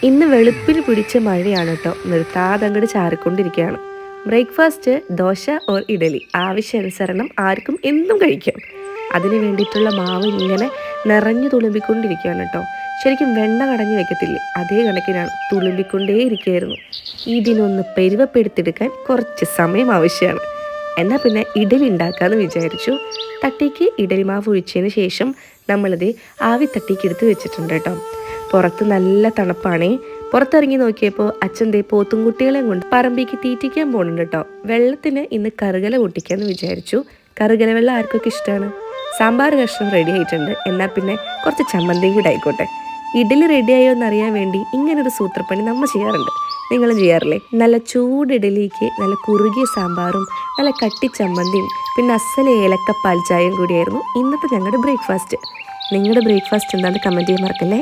ഇന്ന് വെളുപ്പിന് പിടിച്ച മഴയാണ് കേട്ടോ. നിർത്താതെ അങ്ങോട്ട് ചാറിക്കൊണ്ടിരിക്കുകയാണ്. ബ്രേക്ക്ഫാസ്റ്റ് ദോശ ഓർ ഇഡലി ആവശ്യാനുസരണം ആർക്കും എന്തും കഴിക്കാം. അതിന് വേണ്ടിയിട്ടുള്ള മാവ് ഇങ്ങനെ നിറഞ്ഞു തുളുമ്പിക്കൊണ്ടിരിക്കുകയാണ് കേട്ടോ. ശരിക്കും വെണ്ണ കടഞ്ഞു വെക്കത്തില്ലേ, അതേ കണക്കിനാണ് തുളുമ്പിക്കൊണ്ടേ ഇരിക്കുകയായിരുന്നു. ഇതിനൊന്ന് പെരുവപ്പെടുത്തെടുക്കാൻ കുറച്ച് സമയം ആവശ്യമാണ്. എന്നാൽ പിന്നെ ഇഡലി ഉണ്ടാക്കാമെന്ന് വിചാരിച്ചു. തട്ടിക്ക് ഇഡലി മാവ് ഒഴിച്ചതിന് ശേഷം നമ്മളിത് ആവി തട്ടിക്ക് എടുത്ത് വെച്ചിട്ടുണ്ട് കേട്ടോ. പുറത്ത് നല്ല തണുപ്പാണേ. പുറത്തിറങ്ങി നോക്കിയപ്പോൾ അച്ഛൻ ദേ പോത്തുംകുട്ടികളെയും കൊണ്ട് പറമ്പിക്ക് തീറ്റിക്കാൻ പോകുന്നുണ്ട് കേട്ടോ. വെള്ളത്തിന് ഇന്ന് കറുകല പൊട്ടിക്കാമെന്ന് വിചാരിച്ചു. കറുകല വെള്ളം ആർക്കൊക്കെ ഇഷ്ടമാണ്. സാമ്പാർ കഷ്ണം റെഡി ആയിട്ടുണ്ട്. എന്നാൽ പിന്നെ കുറച്ച് ചമ്മന്തിയും കൂടെ ആയിക്കോട്ടെ. ഇഡലി റെഡിയായോ എന്നറിയാൻ വേണ്ടി ഇങ്ങനൊരു സൂത്രപ്പണി നമ്മൾ ചെയ്യാറുണ്ട്. നിങ്ങളും ചെയ്യാറില്ലേ? നല്ല ചൂട് ഇഡലിക്ക് നല്ല കുറുകിയ സാമ്പാറും നല്ല കട്ടി ചമ്മന്തിയും പിന്നെ അസല ഏലക്കപ്പാൽ ചായയും കൂടിയായിരുന്നു ഇന്നത്തെ ഞങ്ങളുടെ ബ്രേക്ക്ഫാസ്റ്റ്. നിങ്ങളുടെ ബ്രേക്ക്ഫാസ്റ്റ് എന്താണെന്ന് കമൻറ്റ് ചെയ്യാൻ മറക്കല്ലേ.